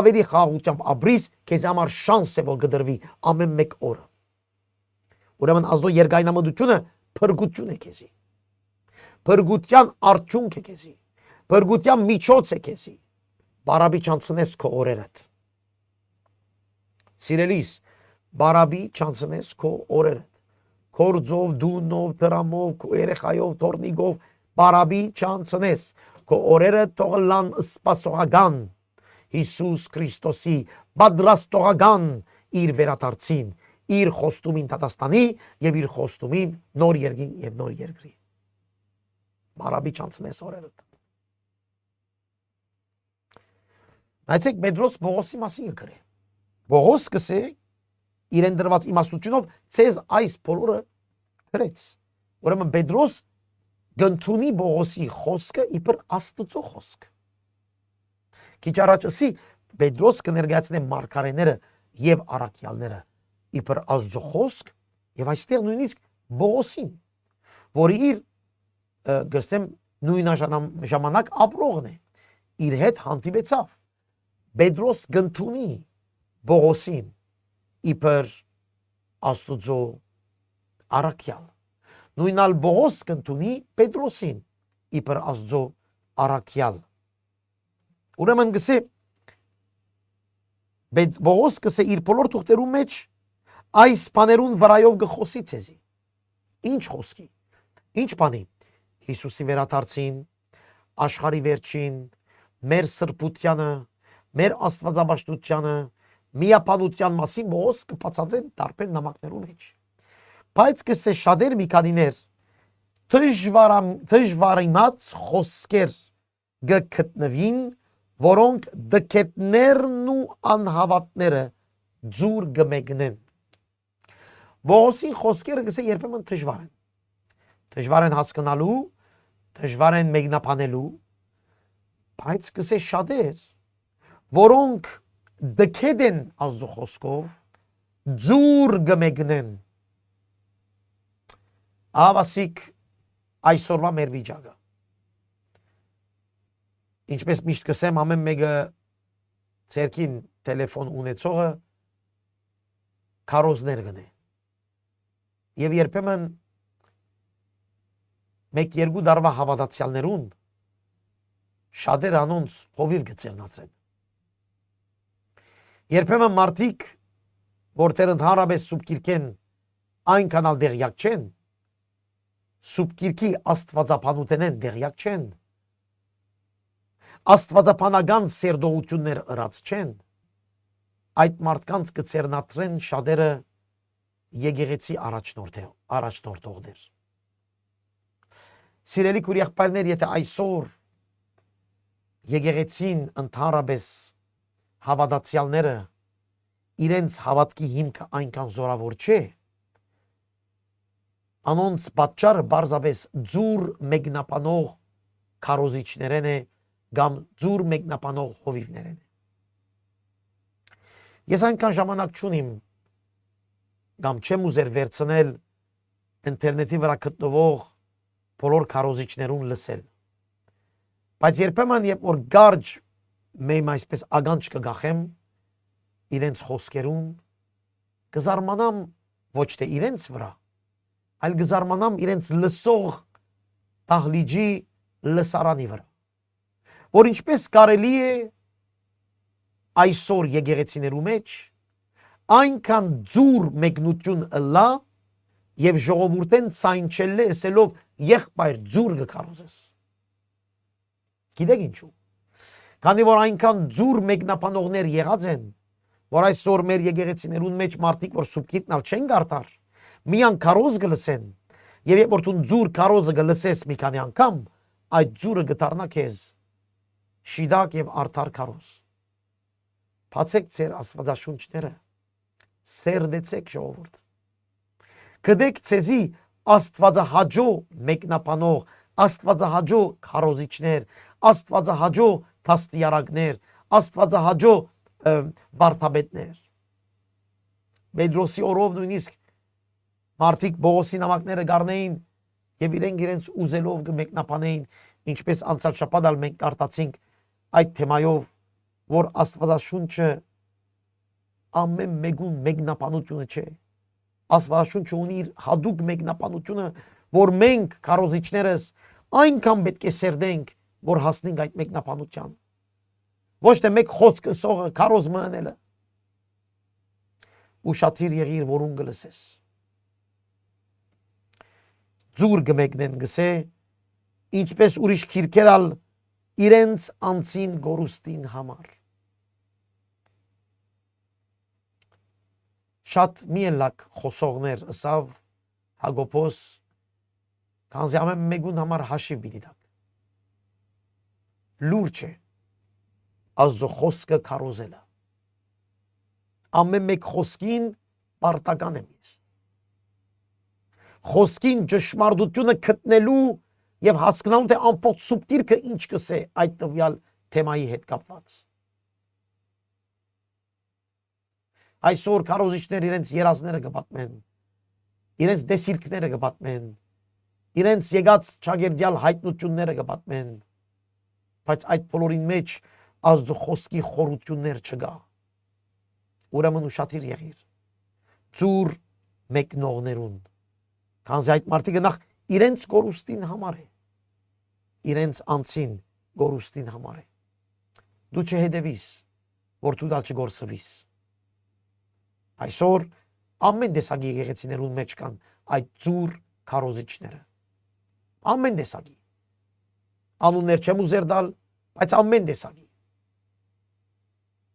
ավելի խաղաղությամբ ապրիս, քեզ համար շանս է, որ գդրվի ամեն մեկ օրը։ Ուրեմն ազդո երկայնամտությունը փրկություն է քեզի։ Փրկության արդյունք է քեզի։ Փրկության միջոց է քեզի։ Բարաբի չանցնես քո օրերդ։ Սիրելիս, բարաբի չանցնես քո օրերդ։ Քորձով, դունով, դրամով, քո երեխայով, թորնիկով, բարաբի չանցնես։ Քո օրերը թող լան սպասողական Հիսուս Քրիստոսի պատրաստողական իր վերադարձին, իր խոստումին Տատաստանի եւ իր խոստումին նոր երկին եւ նոր երկրի։ Բարաբի չանցնես օրերդ։ Նայեցեք Պետրոս Պողոսի մասին գրե։ Պողոս կսե իրեն դրված իմաստությունով ցեզ այս բոլորը գրեց։ Ուրեմն Պետրոս գտնունի Պողոսի խոսքը իբր Աստծո խոսք։ Քիչ առաջ ասի Պետրոս կներկայացնե մարգարեները եւ առաքյալները իբր Աստծո խոսք եւ այստեղ նույնիսկ Պողոսին, որի իր գրսեմ նույնաժամանակ ապրողն է, իր հետ հանդիպեցավ։ Պետրոս գտնունի Պողոսին իբր Աստծո առաքյալ։ Նույնալ Պողոս կընդունի Պետրոսին իբր Աստծո առաքյալ։ Ուրեմն գսե Պողոս գսե իր բոլոր թուղթերու մեջ այս բաներուն վրայով գխոսի ցեզի։ Ինչ խոսքի։ Ինչ բանի։ Հիսուսի վերադարձին, աշխարհի վերջին, մեր սրբությանը, մեր աստվածաբաշխությանը, միապանության մասին Պողոս կբացատրեն տարբեր նամակներու մեջ։ Բայց կսե շատեր մի քանիներ դժվարիմաց խոսքեր գտնվին, որոնք դքետներն ու անհավատները ձուր գմեգնեն։ Պողոսի խոսքերը կսե երբեմն դժվար են։ Դժվար են հասկանալու, դժվար են մեկնաբանելու, բայց կսե շատեր, որոնք դքետ են Աստծո խոսքով, ձուր գմեգնեն։ Ավասիկ այսօրվա մեր վիճակը։ Ինչպես միշտ կսեմ, ամեն մեկը ցերքին տելեֆոն ունեցողը քարոզներ գնե։ Եվ երբեմն մեկ երկու դարվա հավատացյալներուն շատեր անոնց հովիվ գծերնացրեն։ Երբեմն մարդիկ, որտեղ ընդհանրապես սուբկիրքեն այնքան ալ դեղյակ չեն, սուբկիրքի աստվածապանութենեն դեղյակ չեն, աստվածապանական սերդողություններ ըրած չեն, այդ մարդկանց կծերնացրեն շատերը եկեղեցի առաջնորդողներ։ Սիրելի քուրիախպարներ, եթե այսօր եկեղեցին ընդհանրապես հավատացյալները իրենց հավատքի հիմքը այնքան զորավոր չէ, անոնց պատճառը բարձրապես ձուր մեկնաբանող քարոզիչներեն է կամ ձուր մեկնաբանող հովիվներեն է։ Ես այնքան ժամանակ չունիմ կամ չեմ ուզեր վերցնել ինտերնետի վրա գտնվող բոլոր քարոզիչներուն լսել։ Բայց երբեմն երբ որ գարջ մեյմ այսպես ագանջ կգախեմ իրենց խոսքերուն, կզարմանամ ոչ թե իրենց վրա, այլ կզարմանամ իրենց լսող դահլիճի լսարանի վրա, որ ինչպես կարելի է այսօր եկեղեցիներու մեջ այնքան ձուր մեկնություն ըլլա եւ ժողովուրդեն ցայնչելը ասելով եղբայր ձուր գքարոզես։ Գիտեք ինչու։ Քանի որ այնքան ձուր մեկնաբանողներ եղած են, որ այսօր մեր եկեղեցիներուն մեջ մարդիկ որ սուբկիրքնալ չեն գարտար, միան քարոզ գլսեն, եւ երբ որ դու ձուր քարոզը գլսես մի քանի անգամ, այդ ձուրը գտարնա քեզ շիդակ եւ արդար քարոզ։ Բացեք ձեր աստվածաշունչները, սերդեցեք ժողովուրդ։ Գտեք ցեզի աստվածահաճո մեկնաբանող Աստվածահաճո քարոզիչներ, աստվածահաճո թաստիարակներ, աստվածահաճո վարդապետներ։ Պետրոսի օրով նույնիսկ մարդիկ Բողոսի նամակները գարնեին եւ իրենց ուզելով կմեկնաբանեին, ինչպես անցյալ շաբաթ մենք կարդացինք այդ թեմայով, որ Աստվածաշունչը ամեն մեկուն մեկնաբանությունը չէ։ Աստվածաշունչը ունի իր հadoop մեկնաբանությունը, որ մենք քարոզիչներս այնքան պետք է սերդենք, որ հասնենք այդ մեկնաբանության։ Ոչ թե մեկ խոսք ասողը քարոզ մնելը։ Ուշադիր եղիր, որուն գլսես։ Ձուր գմեկնեն գսե, ինչպես ուրիշ քիրքերալ իրենց անցին գորուստին համար։ Շատ միելակ խոսողներ ըսավ Հակոբոս, քանզի ամեն մեկուն համար հաշիվ պիտի տակ։ Լուրջ է Աստծո խոսքը քարոզելը։ Ամեն մեկ խոսքին պարտական եմ ես։ Խոսքին ճշմարտությունը գտնելու եւ հասկանալու թե ամբողջ սուբտիրքը ինչ կսե այդ տվյալ թեմայի հետ կապված։ Այսօր քարոզիչներ իրենց երազները կպատմեն, իրենց դեսիլքները կպատմեն, իրենց եկած ճագերդյալ հայտնությունները կպատմեն, բայց այդ բոլորին մեջ Աստծո խոսքի խորություններ չկա։ Ուրեմն ուշադիր եղիր։ Ծուր մեկնողներուն, քանզի այդ մարդիկը նախ իրենց գորուստին համար է, իրենց անցին գորուստին համար է։ Դու չհետևիս, որ դու դալ չգործվիս։ Այսօր ամեն տեսակի եկեղեցիներուն մեջ կան այդ ծուր քարոզիչները։ Ամեն տեսակի։ Անուններ չեմ ուզեր դալ, բայց ամեն տեսակի։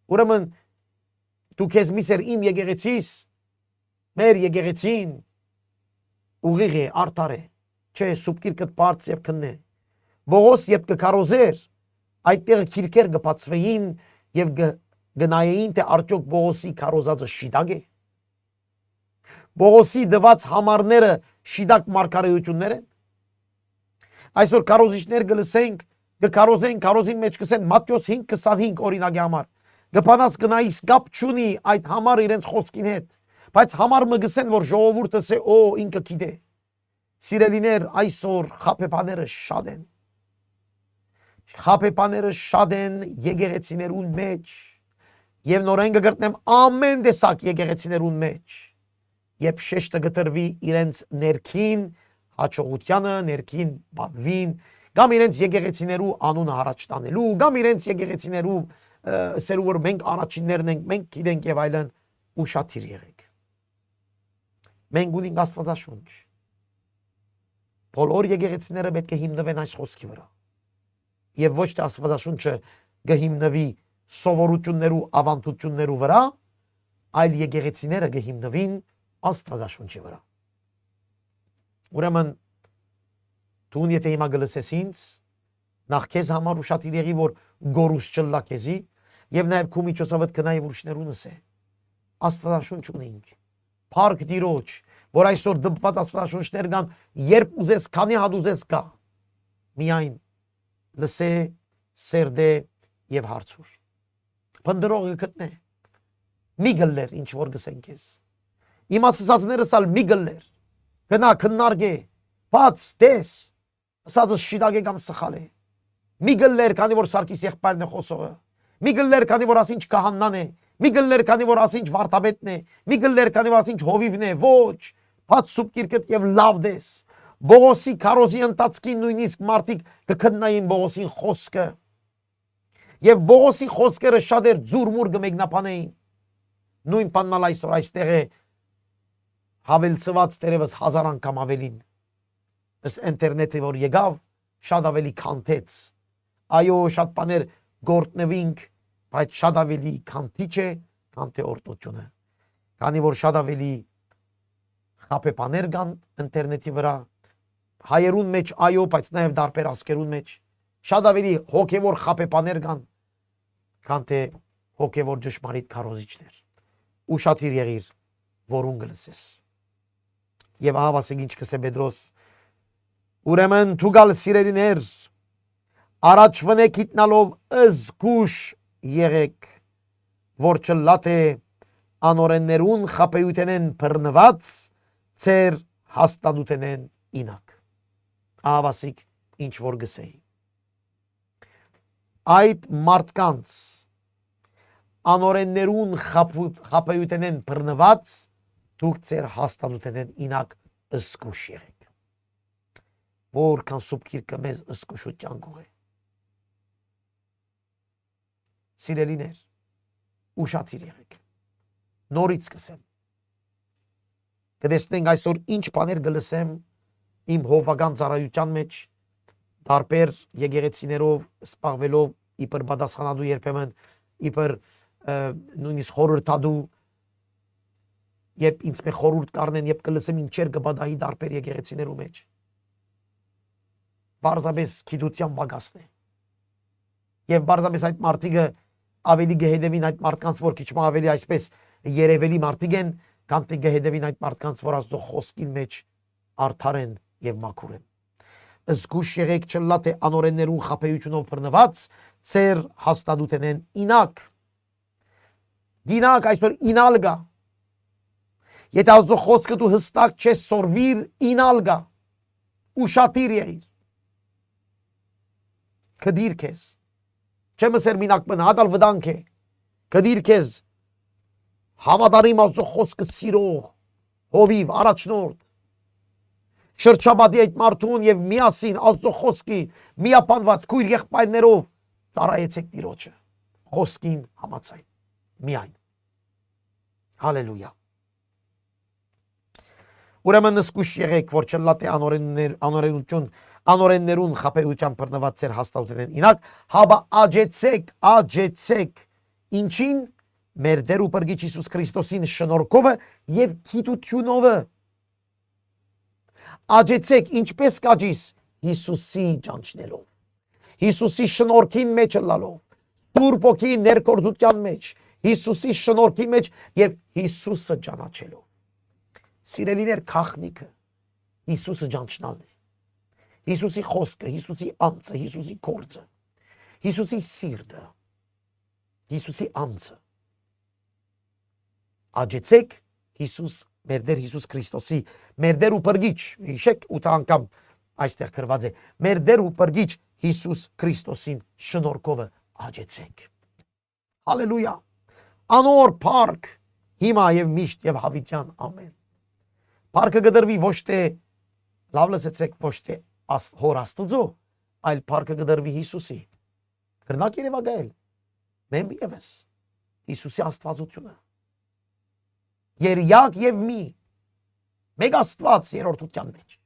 Ուրեմն դու քեզ միսեր իմ եկեղեցիս, մեր եկեղեցին ուղիղ է, արդար է, չէ, սուբկիրքդ բարձ եւ քննե։ Բողոս երբ կքարոզեր, այդտեղ քիրքեր կբացվեին եւ գնայեին թե արդյոք Բողոսի քարոզածը շիդակ է։ Բողոսի դված համարները շիդակ մարգարեություններ են։ Այսօր քարոզիչներ գլսենք, կքարոզեն, քարոզի մեջ կսեն Մատթեոս 5:25 օրինակի համար։ Գպանաս գնայիս կապ չունի այդ համար իրենց խոսքին հետ, բայց համար մը գսեն, որ ժողովուրդը սե օ ինքը գիտե։ Սիրելիներ, այսօր խաբեբաները շատ են։ Խաբեբաները շատ են եկեղեցիներուն մեջ եւ նորեն կգտնեմ ամեն տեսակ եկեղեցիներուն մեջ։ Երբ շեշտը գտրվի իրենց ներքին հաջողությանը, ներքին բավին, կամ իրենց եկեղեցիներու անունը առաջ տանելու, կամ իրենց եկեղեցիներու ասելու որ մենք առաջիններն ենք, մենք գիտենք եւ այլն, ուշադիր եղեք։ Մենք ունենք Աստվածաշունչ։ Բոլոր եկեղեցիները պետք է հիմնվեն այս խոսքի վրա։ Եվ ոչ թե Աստվածաշունչը կհիմնվի սովորություններու, ավանդություններու վրա, այլ եկեղեցիները կհիմնվին Աստվածաշունչի վրա։ Ուրեմն դու եթե հիմա գլսես ինձ, նախ քեզ համար ուշադիր եղի, որ գորուս չլա քեզի, եւ նաեւ քու միջոցով գնայի ուրիշներունս է։ Աստվածաշունչ ունենք։ Փառք Տիրոջ, որ այսօր դպված Աստվածաշունչներ կան, երբ ուզես, քանի հատ ուզես կա։ Միայն լսե, սերդե եւ հարցուր։ Փնդրողը գտնե։ Մի գլեր ինչ որ գսեն քեզ։ Իմ ասածներս ալ մի գլեր։ Գնա քննարկե, բաց տես, ասածը շիդագե կամ սխալ է։ Մի գլեր, քանի որ Սարգիս եղբայրն է խոսողը։ Մի գլեր, քանի որ ասինչ քահանան է։ Մի գլեր, քանի որ ասինչ վարդապետն է։ Մի գլեր, քանի որ ասինչ հովիվն է։ Ոչ, բաց սուբկիրքդ եւ լավ դես։ Բողոսի քարոզի ընթացքին նույնիսկ մարդիկ կքննային Բողոսին խոսքը։ Եվ Բողոսի խոսքերը շատ էր ձուրմուր կմեկնաբանեին։ Նույն բանալ այսօր այստեղ է հավելցված դերևս 1000 անգամ ավելին։ Ըստ ինտերնետի որ եկավ, շատ ավելի քանթեց։ Այո, շատ բաներ գործնվինք, բայց շատ ավելի քանթիչ է, քան թե օրտությունը։ Քանի որ շատ ավելի խաբեբաներ կան ինտերնետի վրա, հայերուն մեջ այո, բայց նաև դարբեր ազգերուն մեջ շատ ավելի հոգևոր խաբեբաներ կան, քան թե հոգևոր ճշմարիտ քարոզիչներ։ Ուշադիր եղիր, որուն գլսես։ Եվ ահա ասենք ինչ կսե Պետրոս Ուրեմն թուգալ սիրելիներ, առաջվնեք իտնալով զգուշ եղեք, որ չլաթե անորեններուն խապեյութենեն պրնված, ծեր հաստատութենեն ինակ։ Ահավասիկ ինչ որ գսեի։ Այդ մարդկանց անորեններուն խապեյութենեն պրնված, դուք ծեր հաստատութենեն ինակ զգուշ եղեք։ Որքան սուբ գիրքը մեզ զգուշության գուղ է։ Սիրելիներ, ուշադիր եղեք։ Նորից կսեմ։ Կտեսնենք այսօր ինչ բաներ կլսեմ իմ հովվական ծառայության մեջ, տարբեր եկեղեցիներով սպառվելով, իբր պատասխանատու երբեմն, իբր նույնիսկ խորհրդատու, երբ ինձ մեզ խորհուրդ կառնեն, երբ կլսեմ ինչեր կպատահի տարբեր եկեղեցիներու մեջ։ Բարձրապես գիտության պակասն է։ Եվ բարձրապես այդ մարդիկը ավելի կհետևին այդ մարդկանց, որ քիչ ավելի այսպես երևելի մարդիկ են, քան թե կհետևին այդ մարդկանց, որ Աստծո խոսքին մեջ արդար են եւ մաքուր են։ Զգուշ եղեք չլա թե անօրեններուն խապեյությունով բռնված, ծեր հաստատութենեն ինակ։ Գինակ այսօր ինալ գա։ Եթե Աստծո խոսքը դու հստակ չես սորվիր, ինալ գա։ Ուշադիր եղիր։ Կդիր քեզ։ Չեմ ասեր մինակ մնալ վտանգ է։ Կդիր քեզ հավատարիմ Աստծո խոսքը սիրող, հովիվ, առաջնորդ։ Շրջապատի այդ մարդուն եւ միասին Աստծո խոսքի միապանված քույր եղբայրներով ծառայեցեք Տիրոջը։ Խոսքին համաձայն։ Միայն։ Հալելույա։ Ուրեմն զգուշ եղեք, որ չլա թե անօրեններուն խապեյության բռնված ծեր հաստատութենեն ինակ, հաբա աջեցեք ինչին մեր Տեր ու Փրկիչ Հիսուս Քրիստոսին շնորհքովը եւ գիտությունովը։ Աջեցեք ինչպես կաջիս Հիսուսի ճանչնելով, Հիսուսի շնորհքին մեջ լալով, Սուրբ Օքի ներկործության մեջ, Հիսուսի շնորհքի մեջ եւ Հիսուսը ճանաչելով։ Սիրելիներ, քաղնիկը Հիսուսը ճանչնալն է։ Հիսուսի խոսքը, Հիսուսի անձը, Հիսուսի գործը, Հիսուսի սիրտը, Հիսուսի անձը։ Աջեցեք Հիսուս, մեր Տեր Հիսուս Քրիստոսի, մեր Տեր ու Փրկիչ, հիշեք 8 անգամ այստեղ գրված է, մեր Տեր ու Փրկիչ Հիսուս Քրիստոսին շնորհքովը աջեցեք։ Հալելույա։ Անոր փառք հիմա եւ միշտ եւ հավիտյան ամեն։ Փառքը կդրվի ոչ թե լավ լսեցեք, ոչ թե Հոր Աստծո, այլ փառքը կդրվի Հիսուսի։ Գրնակ երևակայել։ Մեմ եւս Հիսուսի աստվածությունը։ Երյակ եւ մի մեկ Աստված երրորդության մեջ։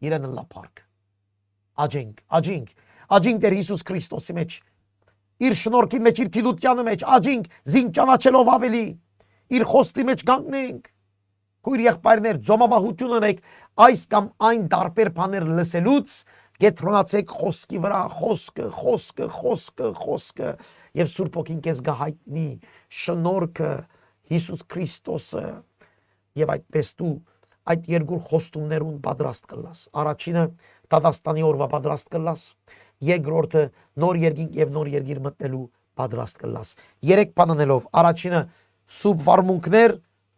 Իրեն լա փառք։ Աջինք Տեր Հիսուս Քրիստոսի մեջ։ Իր շնորհքի մեջ, իր գիտության մեջ, աջինք զին ճանաչելով ավելի, իր խոսքի մեջ կանգնենք։ Քույր եղբայրներ, ձոմաբահություն ունեք այս կամ այն տարբեր բաներ լսելուց, կետրոնացեք խոսքի վրա, խոսքը, եւ Սուրբ Օքին քեզ գահայտնի շնորհքը Հիսուս Քրիստոսը, եւ այդպես դու այդ երկու խոստումներուն պատրաստ կլաս։ Առաջինը Դադաստանի օրվա պատրաստ կլաս, երկրորդը նոր երկինք եւ նոր երկիր մտնելու պատրաստ կլաս։ Երեք բան անելով, առաջինը սուբ վարմունքներ,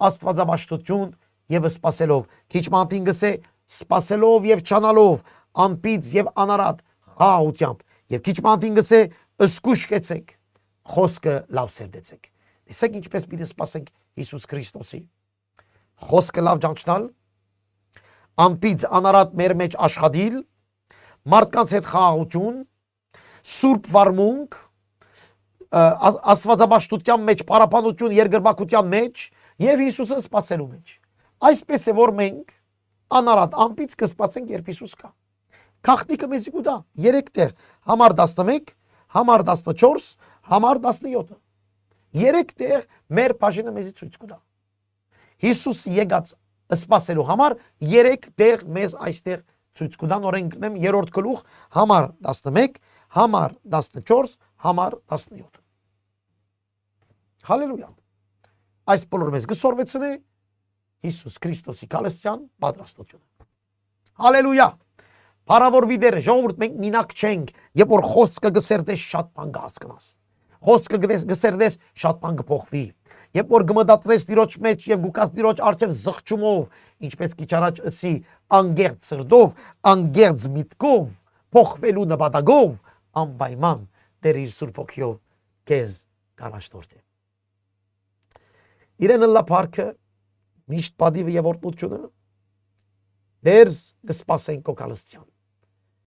աստվածապաշտություն եւ սպասելով։ Քիչ մանտին գսե սպասելով եւ չանալով, անպից եւ անարատ խաղաղությամբ։ Եվ քիչ մանտին գսե զգուշ կեցեք, խոսքը լավ սերդեցեք։ Տեսեք ինչպես պիտի սպասենք Հիսուս Քրիստոսի։ Խոսքը լավ ճանչնալ, անպից անարատ մեր մեջ աշխատիլ, մարդկանց հետ խաղաղություն, սուրբ վարմունք, աստվածապաշտության մեջ պարապանություն երկրպագության մեջ եւ Հիսուսը սպասելու մեջ։ Այսպես է որ մենք անարատ անպից կսպասենք երբ Հիսուս կա։ Քաղտնիկը մեզ կուտա 3 տեղ, համար 11, համար 14, համար 17։ 3 տեղ մեր բաժինը մեզի ցույց կուտա։ Հիսուս եկած սպասելու համար 3 տեղ մեզ այստեղ ցույց կուտա, նորեն կնեմ 3-րդ գլուխ, համար 11, համար 14, համար 17։ Հալելույա։ Այս բոլորը մեզ կսորվեցնի Հիսուս Քրիստոսի կալեսյան պատրաստությունը։ Հալելույա։ Փառավոր վիդերը, ժողովուրդ, մենք մինակ չենք, երբ որ խոսքը գսերտես շատ բան կհասկանաս։ Խոսքը գսերտես շատ բան կփոխվի։ Երբ որ գմդատրես Տիրոջ մեջ եւ գուկաս Տիրոջ արչեւ զղջումով, ինչպես քիչ առաջ ասի, անգերտ սրտով, անգերտ միտքով, փոխվելու նպատակով, անպայման Տեր իր Սուրբ Հոգիով քեզ կանաշտորտի։ Իրեն լա փառքը, միշտ պատիվը եւ օրհնությունը Դեր կսպասենք քո կալստյան։